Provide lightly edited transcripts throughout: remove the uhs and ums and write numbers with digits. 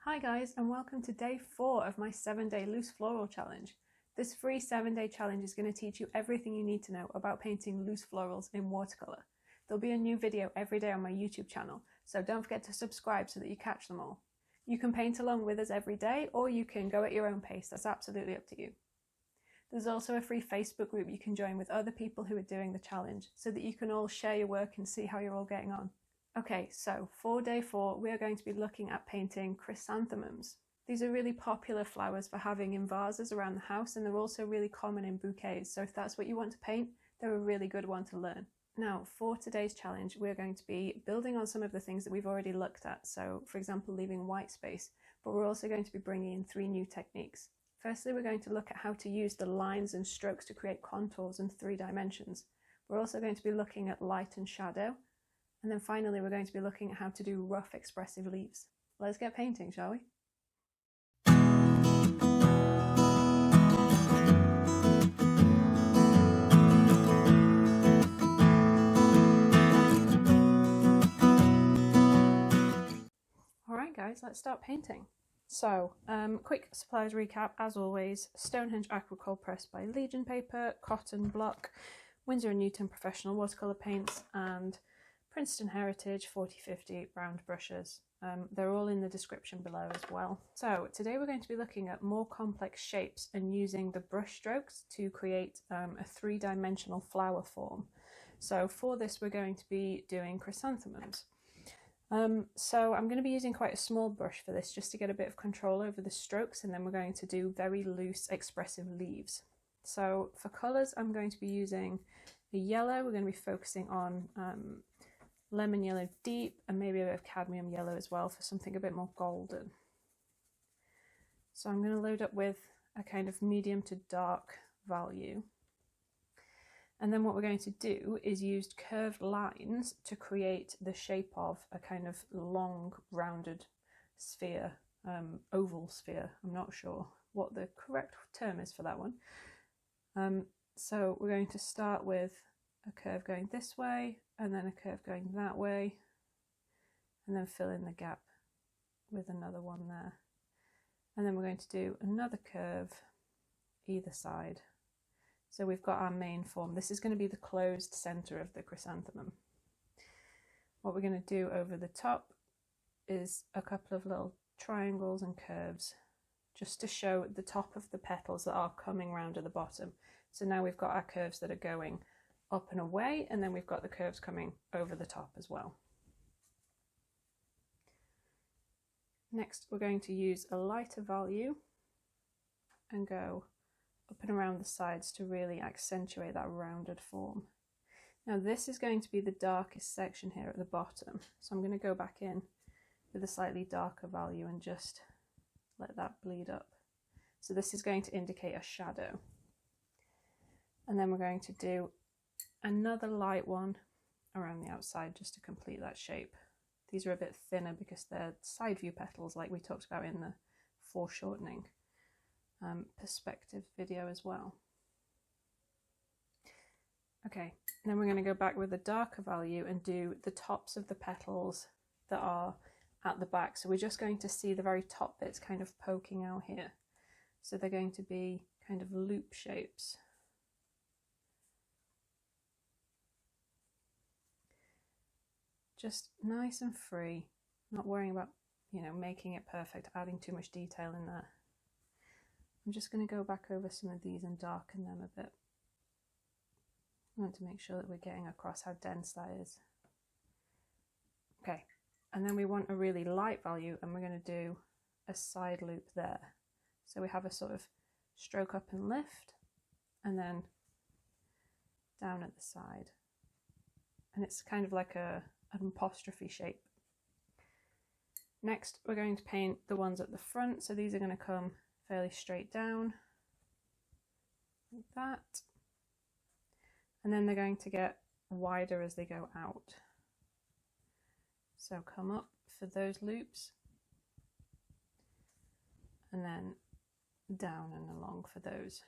Hi guys, and welcome to day 4 of my 7-day loose floral challenge. This free 7-day challenge is going to teach you everything you need to know about painting loose florals in watercolor. There'll be a new video every day on my YouTube channel, so don't forget to subscribe so that you catch them all. You can paint along with us every day, or you can go at your own pace. That's absolutely up to you. There's also a free Facebook group you can join with other people who are doing the challenge, so that you can all share your work and see how you're all getting on. Okay, so for day 4, we are going to be looking at painting chrysanthemums. These are really popular flowers for having in vases around the house, and they're also really common in bouquets. So if that's what you want to paint, they're a really good one to learn. Now, for today's challenge, we're going to be building on some of the things that we've already looked at. So, for example, leaving white space, but we're also going to be bringing in 3 new techniques. Firstly, we're going to look at how to use the lines and strokes to create contours in 3 dimensions. We're also going to be looking at light and shadow. And then finally, we're going to be looking at how to do rough expressive leaves. Let's get painting, shall we? Alright guys, let's start painting. So, quick supplies recap, as always: Stonehenge Aqua Coldpress by Legion paper, cotton block, Winsor Newton professional watercolour paints, and Princeton Heritage 40/50 round brushes. They're all in the description below as well. So today we're going to be looking at more complex shapes and using the brush strokes to create a 3-dimensional flower form. So for this we're going to be doing chrysanthemums. So I'm going to be using quite a small brush for this, just to get a bit of control over the strokes, and then we're going to do very loose expressive leaves. So for colours, I'm going to be using a yellow. We're going to be focusing on lemon yellow deep, and maybe a bit of cadmium yellow as well for something a bit more golden. So I'm going to load up with a kind of medium to dark value. And then what we're going to do is use curved lines to create the shape of a kind of long rounded sphere, oval sphere. I'm not sure what the correct term is for that one. So we're going to start with a curve going this way, and then a curve going that way, and then fill in the gap with another one there. And then we're going to do another curve either side. So we've got our main form. This is going to be the closed center of the chrysanthemum. What we're going to do over the top is a couple of little triangles and curves, just to show the top of the petals that are coming round at the bottom. So now we've got our curves that are going up and away, and then we've got the curves coming over the top as well. Next, we're going to use a lighter value and go up and around the sides to really accentuate that rounded form. Now this is going to be the darkest section here at the bottom, so I'm going to go back in with a slightly darker value and just let that bleed up. So this is going to indicate a shadow. And then we're going to do another light one around the outside just to complete that shape. These are a bit thinner because they're side view petals, like we talked about in the foreshortening perspective video as well. Okay, then we're going to go back with a darker value and do the tops of the petals that are at the back. So we're just going to see the very top bits kind of poking out here. So they're going to be kind of loop shapes. Just nice and free, not worrying about, making it perfect, adding too much detail in there. I'm just going to go back over some of these and darken them a bit. I want to make sure that we're getting across how dense that is. Okay, and then we want a really light value, and we're going to do a side loop there. So we have a sort of stroke up and lift, and then down at the side. And it's kind of like an apostrophe shape. Next, we're going to paint the ones at the front. So these are going to come fairly straight down, like that. And then they're going to get wider as they go out. So come up for those loops, and then down and along for those.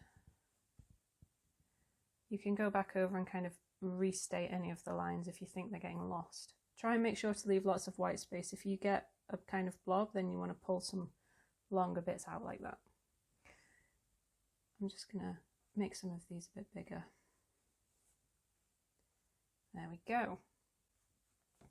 You can go back over and kind of restate any of the lines if you think they're getting lost. Try and make sure to leave lots of white space. If you get a kind of blob, then you want to pull some longer bits out like that. I'm just going to make some of these a bit bigger. There we go.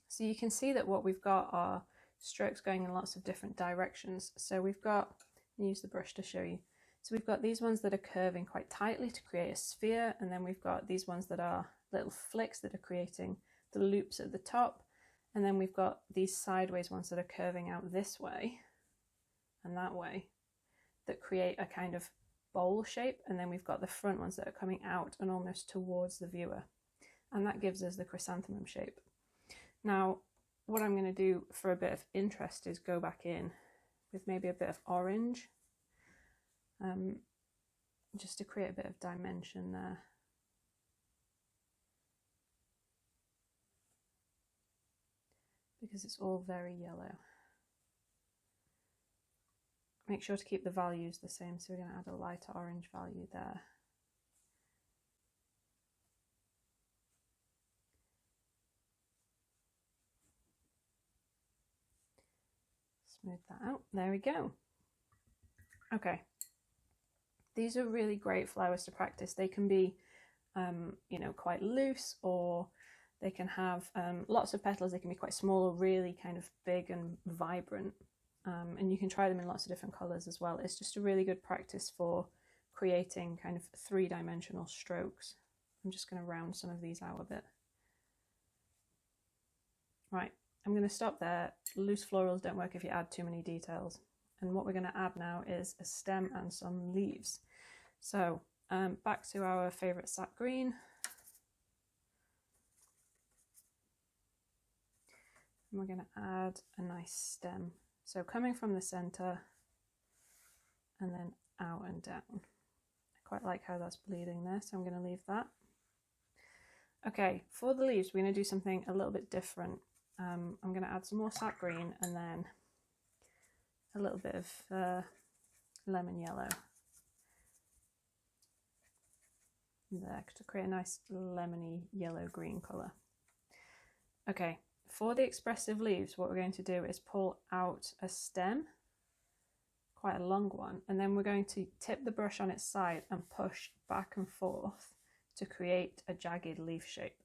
So you can see that what we've got are strokes going in lots of different directions. So we've got, I'll use the brush to show you. So we've got these ones that are curving quite tightly to create a sphere, and then we've got these ones that are little flicks that are creating the loops at the top, and then we've got these sideways ones that are curving out this way and that way that create a kind of bowl shape, and then we've got the front ones that are coming out and almost towards the viewer, and that gives us the chrysanthemum shape. Now what I'm going to do for a bit of interest is go back in with maybe a bit of orange, just to create a bit of dimension there. Because it's all very yellow. Make sure to keep the values the same, so we're going to add a lighter orange value there. Smooth that out. There we go. Okay. These are really great flowers to practice. They can be, you know, quite loose, or they can have lots of petals. They can be quite small or really kind of big and vibrant. And you can try them in lots of different colours as well. It's just a really good practice for creating kind of three-dimensional strokes. I'm just going to round some of these out a bit. Right, I'm going to stop there. Loose florals don't work if you add too many details. And what we're going to add now is a stem and some leaves. So back to our favourite sap green. And we're going to add a nice stem. So coming from the centre and then out and down. I quite like how that's bleeding there, so I'm going to leave that. Okay, for the leaves we're going to do something a little bit different. I'm going to add some more sap green and then a little bit of lemon yellow there to create a nice lemony yellow green colour. Okay, for the expressive leaves what we're going to do is pull out a stem, quite a long one, and then we're going to tip the brush on its side and push back and forth to create a jagged leaf shape.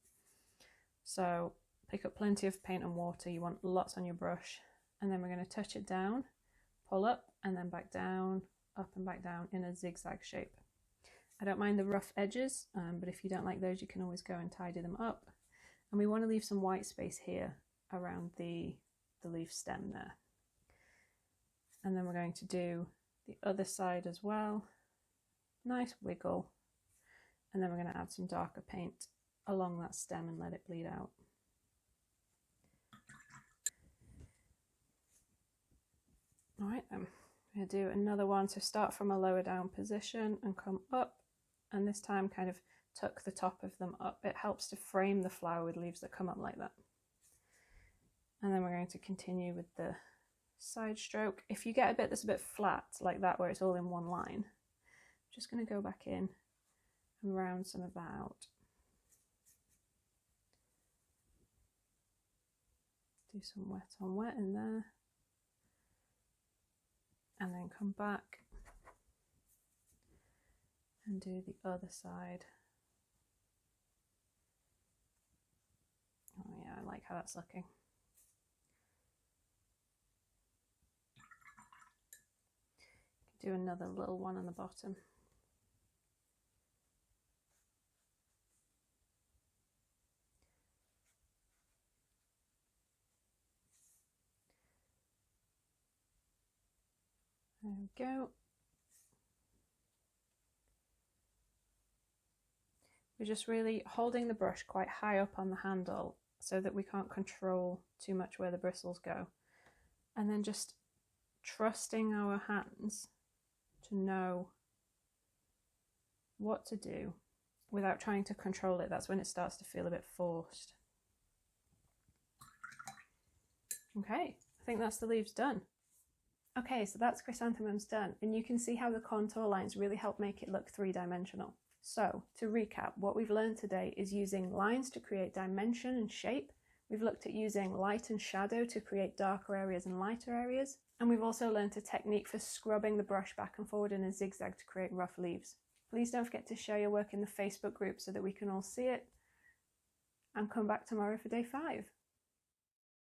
So pick up plenty of paint and water, you want lots on your brush, and then we're going to touch it down, pull up and then back down, up and back down in a zigzag shape. I don't mind the rough edges, but if you don't like those you can always go and tidy them up. And we want to leave some white space here around the leaf stem there. And then we're going to do the other side as well. Nice wiggle. And then we're going to add some darker paint along that stem and let it bleed out. Alright, I'm going to do another one. So start from a lower down position and come up, and this time kind of tuck the top of them up. It helps to frame the flower with leaves that come up like that. And then we're going to continue with the side stroke. If you get a bit that's a bit flat like that where it's all in one line, I'm just going to go back in and round some of that out. Do some wet on wet in there. And then come back and do the other side. Oh yeah, I like how that's looking. Do another little one on the bottom. There we go. We're just really holding the brush quite high up on the handle so that we can't control too much where the bristles go. And then just trusting our hands to know what to do without trying to control it. That's when it starts to feel a bit forced. Okay, I think that's the leaves done. Okay, so that's chrysanthemums done, and you can see how the contour lines really help make it look three-dimensional. So, to recap, what we've learned today is using lines to create dimension and shape We've looked at using light and shadow to create darker areas and lighter areas. And we've also learned a technique for scrubbing the brush back and forward in a zigzag to create rough leaves. Please don't forget to share your work in the Facebook group so that we can all see it. And come back tomorrow for day 5.